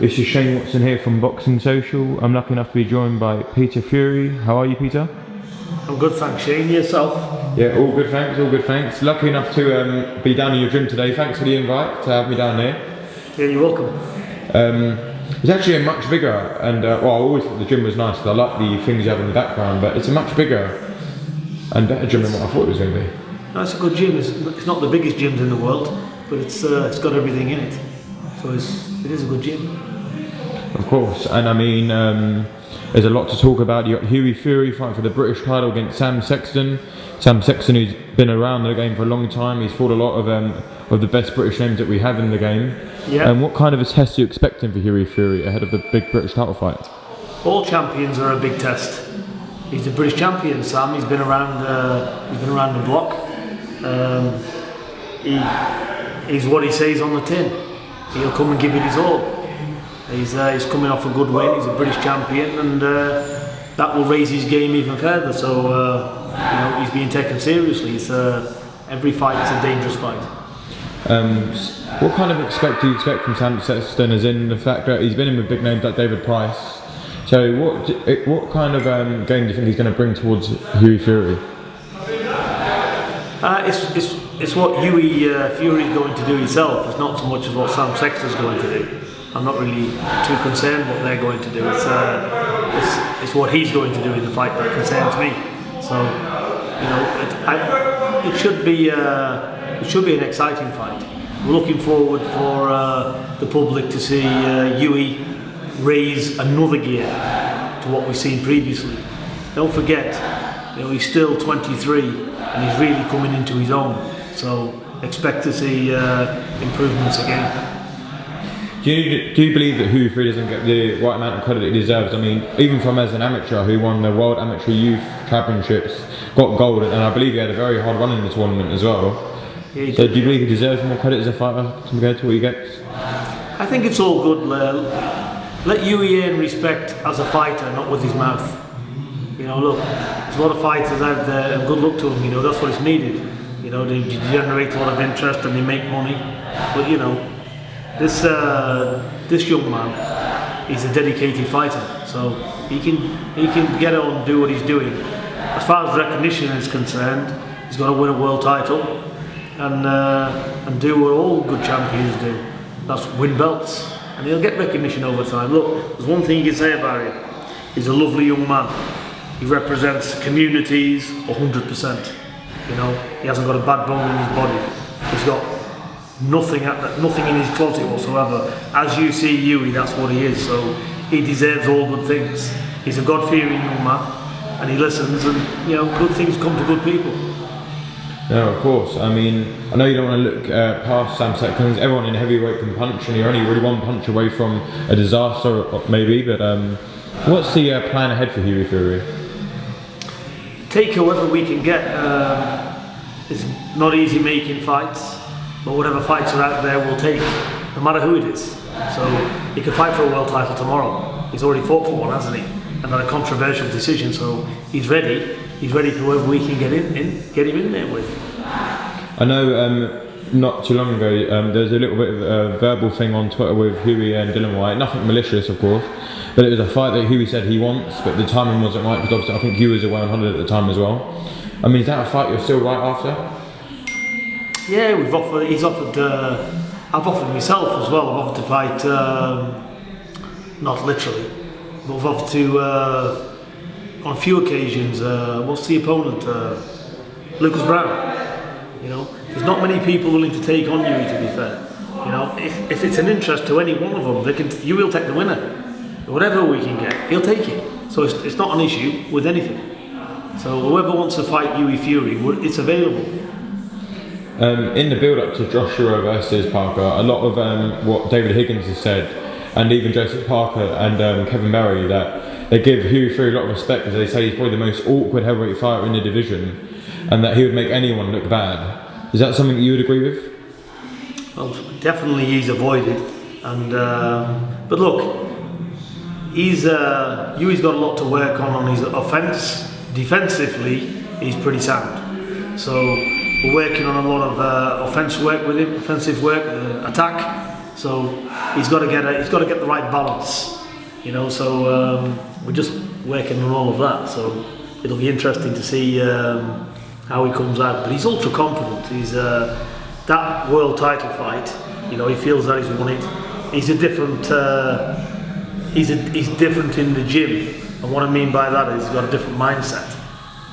This is Shane Watson here from Boxing Social. I'm lucky enough to be joined by Peter Fury. How are you, Peter? I'm good, thanks. Shane, yourself? Yeah, all good, thanks. All good, thanks. Lucky enough to be down in your gym today. Thanks for the invite to have me down there. Yeah, you're welcome. It's actually a much bigger, and well, I always thought the gym was nice because I like the things you have in the background, but it's a much bigger and better gym than what I thought it was going to be. No, it's a good gym. It's not the biggest gyms in the world, but it's got everything in it. So it is a good gym. Of course, and I mean, there's a lot to talk about. You got Hughie Fury fighting for the British title against Sam Sexton. Sam Sexton, who's been around the game for a long time, he's fought a lot of the best British names that we have in the game. Yeah. And what kind of a test are you expecting for Hughie Fury ahead of the big British title fight? All champions are a big test. He's the British champion, Sam. He's been around the block. He's what he says on the tin. He'll come and give it his all. He's coming off a good win. He's a British champion, and that will raise his game even further. So he's being taken seriously. Every fight is a dangerous fight. What kind of do you expect from Sam Sexton, as in the fact that he's been in with big names like David Price? So what kind of game do you think he's going to bring towards Hughie Fury? It's what Hughie Fury is going to do himself. It's not so much as what Sam Sexton's going to do. I'm not really too concerned what they're going to do. It's what he's going to do in the fight that concerns me. So it should be an exciting fight. We're looking forward for the public to see Hughie raise another gear to what we've seen previously. Don't forget, he's still 23 and he's really coming into his own. So expect to see improvements again. Do you believe that Hughie Fury doesn't get the right amount of credit he deserves? I mean, even from as an amateur who won the World Amateur Youth Championships, got gold, and I believe he had a very hard run in the tournament as well. Yeah, so do you believe he deserves more credit as a fighter compared to what he gets? I think it's all good. Let Hughie earn respect as a fighter, not with his mouth. Look, there's a lot of fighters out there, and good luck to them. That's what is needed. They generate a lot of interest and they make money. But this young man, he's a dedicated fighter, so he can get on and do what he's doing. As far as recognition is concerned, he's got to win a world title and do what all good champions do. That's win belts, and he'll get recognition over time. Look, there's one thing you can say about him: he's a lovely young man. He represents communities 100%. He hasn't got a bad bone in his body. He's got nothing in his closet whatsoever. As you see Hughie, that's what he is. So he deserves all good things. He's a God-fearing young man, and he listens. And good things come to good people. No, of course. I mean, I know you don't want to look past Sam Sexton. Everyone in heavyweight can punch, and you're only really one punch away from a disaster, maybe. But what's the plan ahead for Hughie Fury? Take whoever we can get. It's not easy making fights, but whatever fights are out there we'll take, no matter who it is. So he could fight for a world title tomorrow. He's already fought for one, hasn't he? And had a controversial decision, so he's ready. He's ready for whoever we can get him in there with. I know not too long ago there's a little bit of a verbal thing on Twitter with Hughie and Dillian Whyte. Nothing malicious, of course, but it was a fight that Hughie said he wants, but the timing wasn't right because obviously I think Hughie was away on holiday at the time as well. I mean, is that a fight you're still right after? Yeah, I've offered myself as well. I've offered to fight, not literally, but I've offered to, on a few occasions, what's the opponent? Lucas Brown. There's not many people willing to take on Hughie, to be fair. If it's an interest to any one of them, you will take the winner. Whatever we can get, he'll take it. So it's not an issue with anything. So whoever wants to fight Hughie Fury, it's available. In the build-up to Joshua versus Parker, a lot of what David Higgins has said, and even Joseph Parker and Kevin Barry, that they give Hughie Fury a lot of respect because they say he's probably the most awkward heavyweight fighter in the division, and that he would make anyone look bad. Is that something you would agree with? Well, definitely he's avoided, and but look, Hughie's got a lot to work on his offence. Defensively, he's pretty sound. So we're working on a lot of offensive work with him, attack. So he's got to get the right balance, you know. So we're just working on all of that. So it'll be interesting to see how he comes out. But he's ultra confident. He's that world title fight. You know, he feels that he's won it. He's a different. He's different in the gym, and what I mean by that is he's got a different mindset.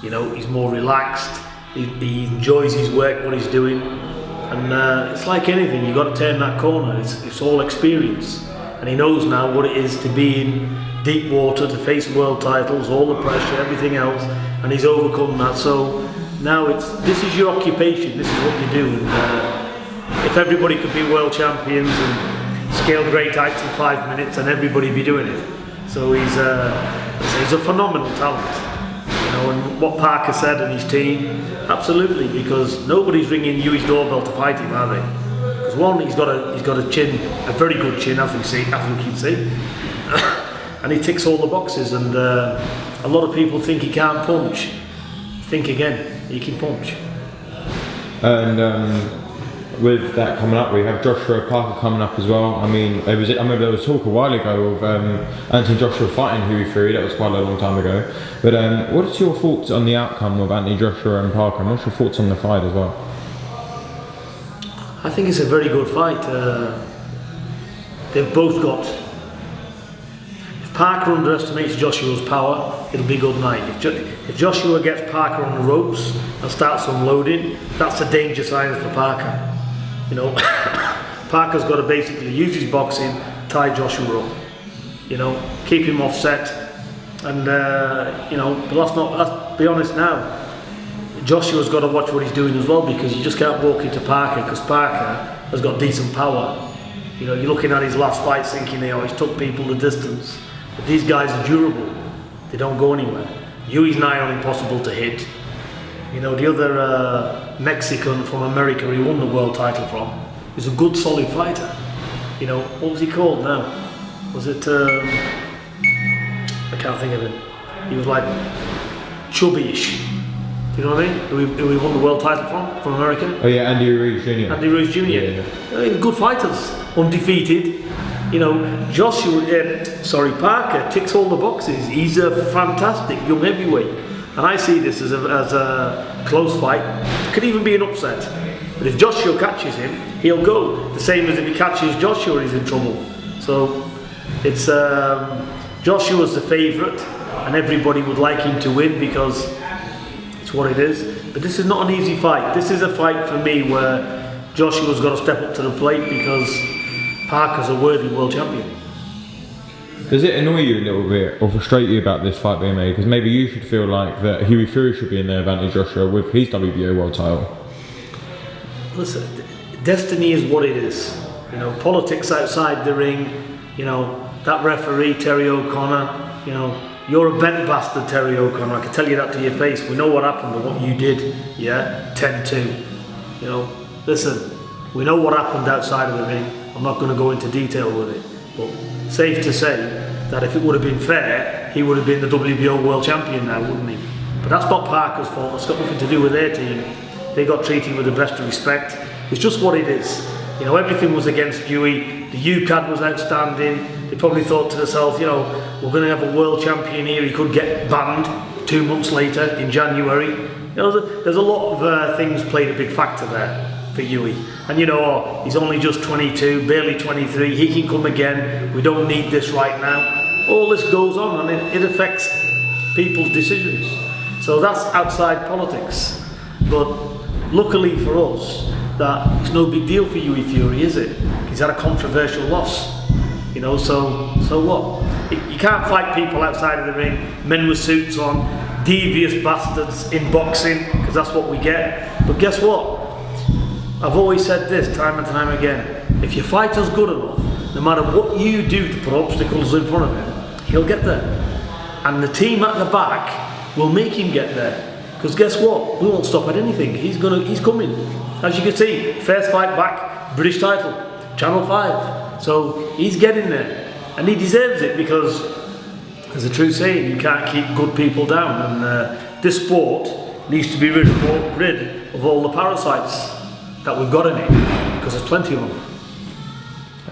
You know, he's more relaxed. He enjoys his work, what he's doing, and it's like anything. You've got to turn that corner. It's all experience, and he knows now what it is to be in deep water, to face world titles, all the pressure, everything else, and he's overcome that. So now this is your occupation. This is what you do. And if everybody could be world champions and scale great heights in 5 minutes, and everybody be doing it. So he's a phenomenal talent. You know, and what Parker said and his team, absolutely, because nobody's ringing Hughie's doorbell to fight him, are they? Because one, he's got a chin, a very good chin, as we can see, and he ticks all the boxes. And a lot of people think he can't punch. Think again, he can punch. And with that coming up, we have Joshua Parker coming up as well. I mean, I remember there was talk a while ago of Anthony Joshua fighting Hughie Fury. That was quite a long time ago. But what is your thoughts on the outcome of Anthony Joshua and Parker? And what's your thoughts on the fight as well? I think it's a very good fight. They've both got. If Parker underestimates Joshua's power, it'll be a good night. If Joshua gets Parker on the ropes and starts unloading, that's a danger sign for Parker. You know, Parker's got to basically use his boxing, tie Joshua up, you know, keep him offset, and you know, but let's be honest now. Joshua's got to watch what he's doing as well, because you just can't walk into Parker, because Parker has got decent power. You know, you're looking at his last fights thinking, you know, he's took people the distance, but these guys are durable. They don't go anywhere. Hughie's nigh on impossible to hit. You know, the other Mexican from America he won the world title from is a good solid fighter. You know, what was he called now? Was it, I can't think of it. He was like chubby-ish. Do you know what I mean? Who he won the world title from America? Oh yeah, Andy Ruiz Jr. Andy Ruiz Jr. Yeah. Good fighters, undefeated. You know, Parker ticks all the boxes. He's a fantastic young heavyweight. And I see this as a close fight. It could even be an upset. But if Joshua catches him, he'll go. The same as if he catches Joshua, he's in trouble. So it's Joshua's the favourite, and everybody would like him to win because it's what it is. But this is not an easy fight. This is a fight for me where Joshua's got to step up to the plate because Parker's a worthy world champion. Does it annoy you a little bit or frustrate you about this fight being made? Because maybe you should feel like that Hughie Fury should be in there, Anthony Joshua, with his WBO world title. Listen, destiny is what it is. You know, politics outside the ring. You know, that referee Terry O'Connor. You know, you're a bent bastard, Terry O'Connor. I can tell you that to your face. We know what happened and what you did. Yeah, 10-2. You know, listen, we know what happened outside of the ring. I'm not going to go into detail with it, but safe to say that if it would have been fair, he would have been the WBO world champion now, wouldn't he? But that's not Parker's fault. It's got nothing to do with their team. They got treated with the best of respect. It's just what it is. You know, everything was against Hughie. The UCAD was outstanding. They probably thought to themselves, you know, we're going to have a world champion here. He could get banned 2 months later in January. You know, there's a lot of things played a big factor there for Hughie. And you know, he's only just 22, barely 23. He can come again. We don't need this right now. All this goes on, and it affects people's decisions. So that's outside politics. But luckily for us, that it's no big deal for Hughie Fury, is it? He's had a controversial loss. You know, so what? You can't fight people outside of the ring, men with suits on, devious bastards in boxing, because that's what we get. But guess what? I've always said this time and time again. If your fighter's good enough, no matter what you do to put obstacles in front of him, he'll get there. And the team at the back will make him get there. Because guess what? We won't stop at anything. He's coming. As you can see, first fight back, British title, Channel 5. So he's getting there. And he deserves it because there's a true saying, you can't keep good people down. And this sport needs to be rid of all the parasites that we've got in it, because there's plenty of them.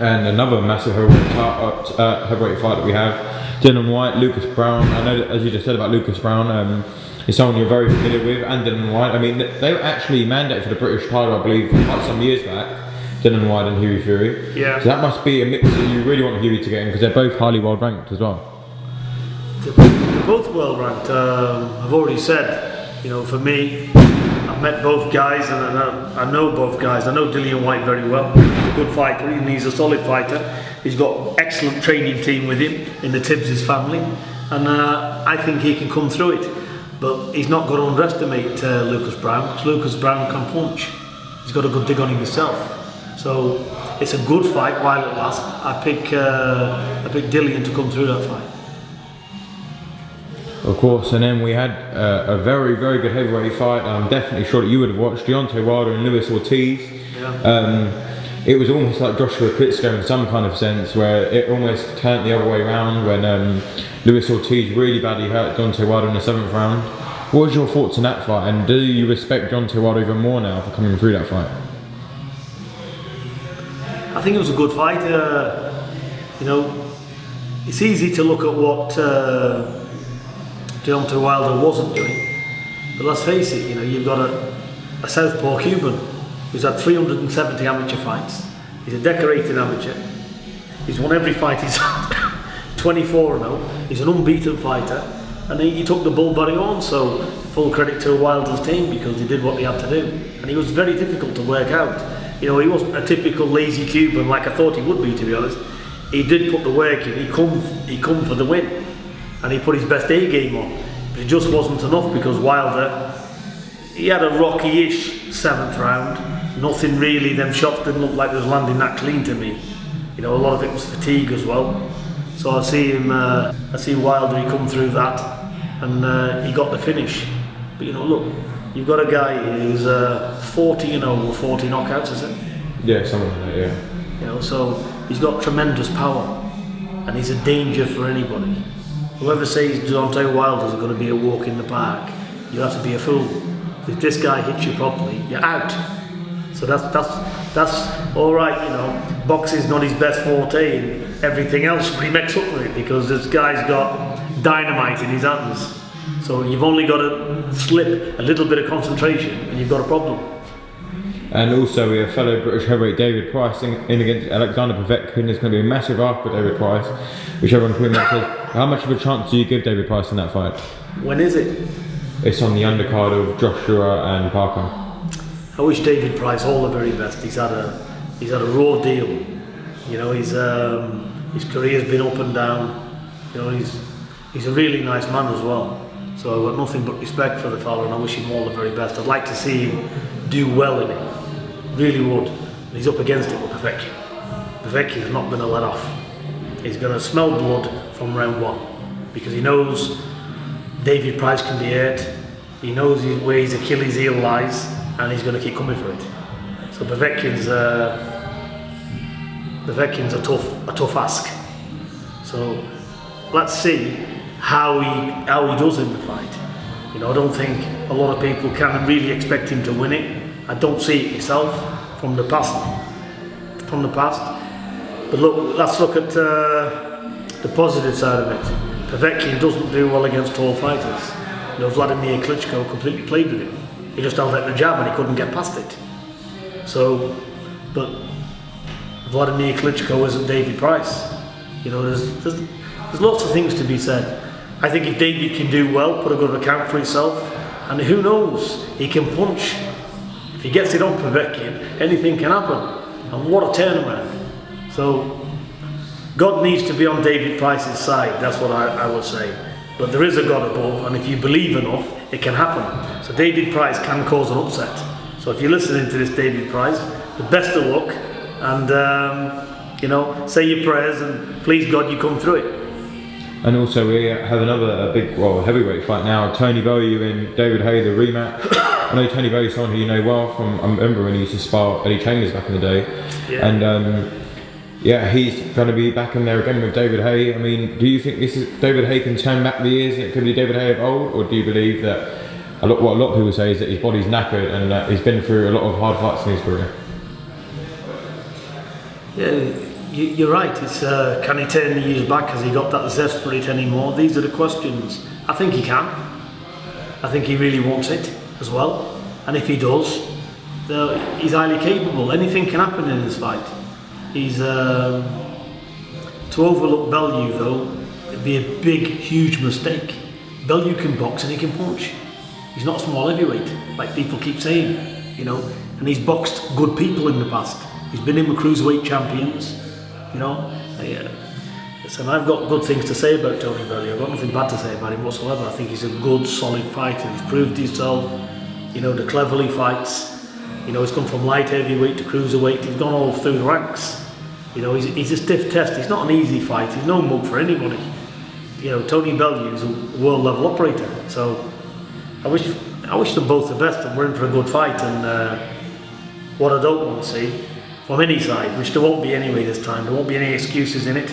And another massive heavyweight fight that we have, Dylan White, Lucas Brown. I know that, as you just said about Lucas Brown, is someone you're very familiar with, and Dylan White. I mean, they were actually mandated for the British title, I believe, quite some years back. Dylan White and Hughie Fury. Yeah. So that must be a mix that you really want Hughie to get in, because they're both highly world ranked as well. They're both well ranked. I've already said, you know, for me, I've met both guys and I know both guys. I know Dylan White very well. He's a good fighter and he's a solid fighter. He's got excellent training team with him in the Tibbs' family, and I think he can come through it. But he's not going to underestimate Lucas Brown, because Lucas Brown can punch. He's got a good dig on him himself. So it's a good fight while it lasts. I pick Dillian to come through that fight. Of course, and then we had a very, very good heavyweight fight. I'm definitely sure that you would have watched, Deontay Wilder and Luis Ortiz. Yeah. It was almost like Joshua Klitschko in some kind of sense, where it almost turned the other way around when Luis Ortiz really badly hurt Deontay Wilder in the 7th round. What was your thoughts on that fight, and do you respect Deontay Wilder even more now for coming through that fight? I think it was a good fight. You know, it's easy to look at what Deontay Wilder wasn't doing, but let's face it, you know, you've got a southpaw Cuban who's had 370 amateur fights. He's a decorated amateur. He's won every fight he's had, 24-0. He's an unbeaten fighter, and he took the bull by the horn. So full credit to Wilder's team, because he did what he had to do, and he was very difficult to work out. You know, he wasn't a typical lazy Cuban like I thought he would be, to be honest. He did put the work in. He come for the win, and he put his best A game on. But it just wasn't enough, because Wilder, he had a rocky-ish 7th round. Nothing really. Them shots didn't look like they was landing that clean to me. You know, a lot of it was fatigue as well. So I see him. I see Wilder. He come through that, and he got the finish. But you know, look. You've got a guy who's 40-0 with 40 knockouts, is it? Yeah, something like that, yeah. You know, so he's got tremendous power, and he's a danger for anybody. Whoever says Deontay Wilder's going to be a walk in the park, you have to be a fool. If this guy hits you properly, you're out. So that's all right. You know, boxing's not his best forte, and everything else, but he makes up for it, because this guy's got dynamite in his hands. So you've only got to slip a little bit of concentration and you've got a problem. And also we have fellow British heavyweight David Price in against Alexander Povetkin. There's going to be a massive arc with David Price, which everyone pretty much says. How much of a chance do you give David Price in that fight? When is it? It's on the undercard of Joshua and Parker. I wish David Price all the very best. He's had a raw deal. You know, his career's been up and down. You know, he's a really nice man as well. So I've got nothing but respect for the fella, and I wish him all the very best. I'd like to see him do well in it. Really would. And he's up against it with Povetkin. Povetkin's not going to let off. He's going to smell blood from round 1, because he knows David Price can be hurt. He knows where his Achilles heel lies, and he's going to keep coming for it. So Povetkin's a tough ask. So let's see how he does in the fight. You know, I don't think a lot of people can really expect him to win it. I don't see it myself from the past. But look, let's look at the positive side of it. Povetkin doesn't do well against tall fighters. You know, Vladimir Klitschko completely played with him. He just held out the jab and he couldn't get past it. So, but Vladimir Klitschko isn't David Price. You know, there's lots of things to be said. I think if David can do well, put a good account for himself, and who knows, he can punch. If he gets it on Povetkin, anything can happen. And what a turnaround. So, God needs to be on David Price's side, that's what I would say. But there is a God above, and if you believe enough, it can happen. So David Price can cause an upset. So if you're listening to this, David Price, the best of luck, and you know, say your prayers, and please God you come through it. And also we have another big, heavyweight fight now. Tony Bellew and David Haye, the rematch. I know Tony Bellew is someone who you know well from, I remember when he used to spar Eddie Chambers back in the day. Yeah. And he's going to be back in there again with David Haye. I mean, do you think this is David Haye can turn back the years and it could be David Haye of old? Or do you believe that what a lot of people say is that his body's knackered and that he's been through a lot of hard fights in his career? Yeah, You're right. It's can he turn the years back? Has he got that zest for it anymore? These are the questions. I think he can. I think he really wants it as well. And if he does, he's highly capable. Anything can happen in this fight. He's to overlook Bellew though. It'd be a big, huge mistake. Bellew can box and he can punch. He's not a small heavyweight, like people keep saying, you know. And he's boxed good people in the past. He's been in with cruiserweight champions, you know. Listen, I've got good things to say about Tony Bellew. I've got nothing bad to say about him whatsoever. I think he's a good, solid fighter. He's proved himself, you know, the cleverly fights. You know, he's come from light heavyweight to cruiserweight. He's gone all through the ranks. You know, he's a stiff test. He's not an easy fight. He's no mug for anybody. You know, Tony Bellew is a world level operator. So I wish them both the best, and we're in for a good fight. And what I don't want to see from any side, which there won't be anyway this time, there won't be any excuses in it,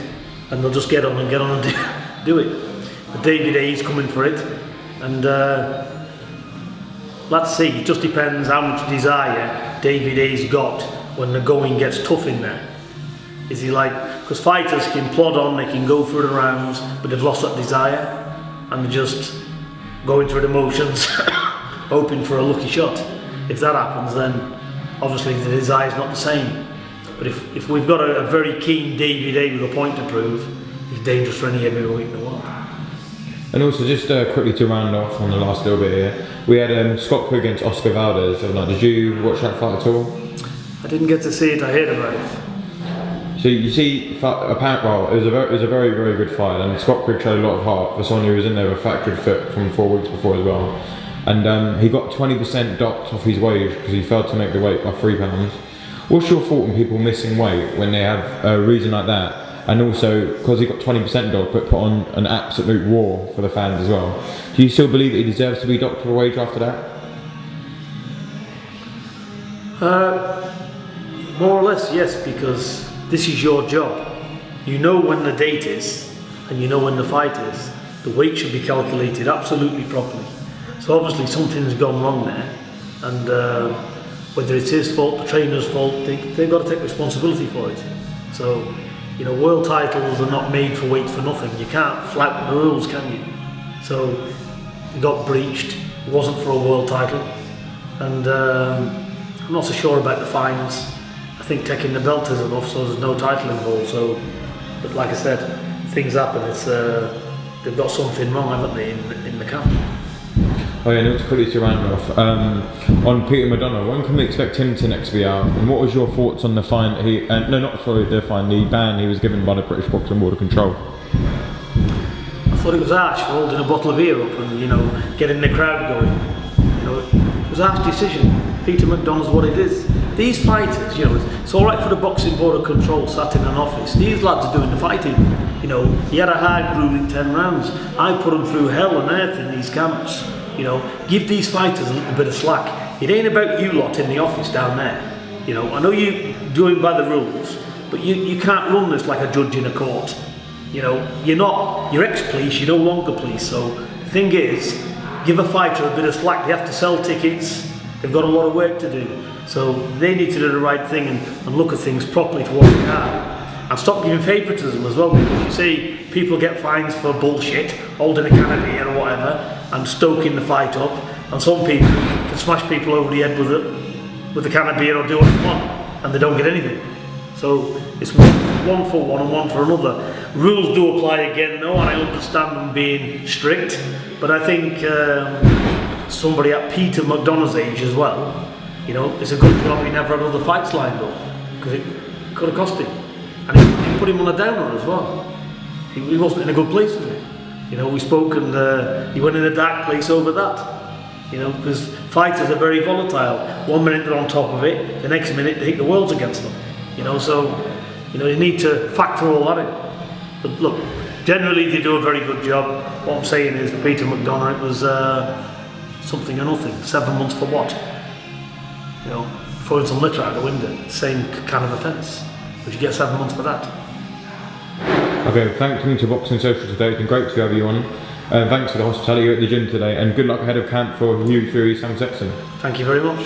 and they'll just get on and do it. But David Haye's coming for it, and let's see. It just depends how much desire David Haye's got when the going gets tough in there. Is he like, because fighters can plod on, they can go through the rounds, but they've lost that desire, and they're just going through the motions, hoping for a lucky shot. If that happens, then obviously the desire is not the same. But if we've got a very keen David Haye with a point to prove, he's dangerous for any heavyweight in the world. And also, just quickly to round off on the last little bit here, we had Scott Quigg against Oscar Valdez. Did you watch that fight at all? I didn't get to see it. I heard about it. So you see, apparently, it was a very, very good fight, and Scott Quigg showed a lot of heart for someone who was in there with a fractured foot from 4 weeks before as well. And he got 20% docked off his wage because he failed to make the weight by £3. What's your thought on people missing weight when they have a reason like that? And also, because he got 20% docked, but put on an absolute war for the fans as well. Do you still believe that he deserves to be docked for a wage after that? More or less, yes, because this is your job. You know when the date is, and you know when the fight is. The weight should be calculated absolutely properly. So obviously something's gone wrong there, and whether it's his fault, the trainer's fault, they've got to take responsibility for it. So, you know, world titles are not made for weight for nothing. You can't flout the rules, can you? So, he got breached. It wasn't for a world title, and I'm not so sure about the fines. I think taking the belt is enough, so there's no title involved. So, but like I said, things happen. It's they've got something wrong, haven't they, in the camp? Oh yeah, and quickly to round off, on Peter McDonough, when can we expect him to next be out? And what was your thoughts on the fine, the ban he was given by the British Boxing Board of Control? I thought it was harsh for holding a bottle of beer up and, you know, getting the crowd going. You know, it was a harsh decision. Peter McDonough's what it is. These fighters, you know, it's alright for the Boxing Board of Control sat in an office. These lads are doing the fighting. You know, he had a hard grueling 10 rounds. I put them through hell and earth in these camps. You know, give these fighters a little bit of slack. It ain't about you lot in the office down there. You know, I know you're doing by the rules, but you can't run this like a judge in a court. You know, you're ex-police, you're no longer police. So the thing is, give a fighter a bit of slack. They have to sell tickets. They've got a lot of work to do. So they need to do the right thing and look at things properly for what they are. And stop giving favouritism as well, because you see people get fines for bullshit, holding a can of beer or whatever, and stoking the fight up. And some people can smash people over the head with a can of beer or do what they want, and they don't get anything. So it's one for one and one for another. Rules do apply again though, and I understand them being strict, but I think somebody at Peter McDonough's age as well, you know, it's a good job he never had other fights lined up, because it could have cost him. And it put him on a downer as well. He wasn't in a good place with it. You know, we spoke and he went in a dark place over that. You know, because fighters are very volatile. 1 minute they're on top of it, the next minute they think the world's against them. You know, so, you know, you need to factor all that in. But look, generally they do a very good job. What I'm saying is, for Peter McDonough, it was something or nothing. 7 months for what? You know, throwing some litter out the window. Same kind of offence. Would you get 7 months for that? Okay, thanks to Boxing Social today. It's been great to have you on. Thanks for the hospitality at the gym today, and good luck ahead of camp for Hughie Fury, Sam Sexton. Thank you very much.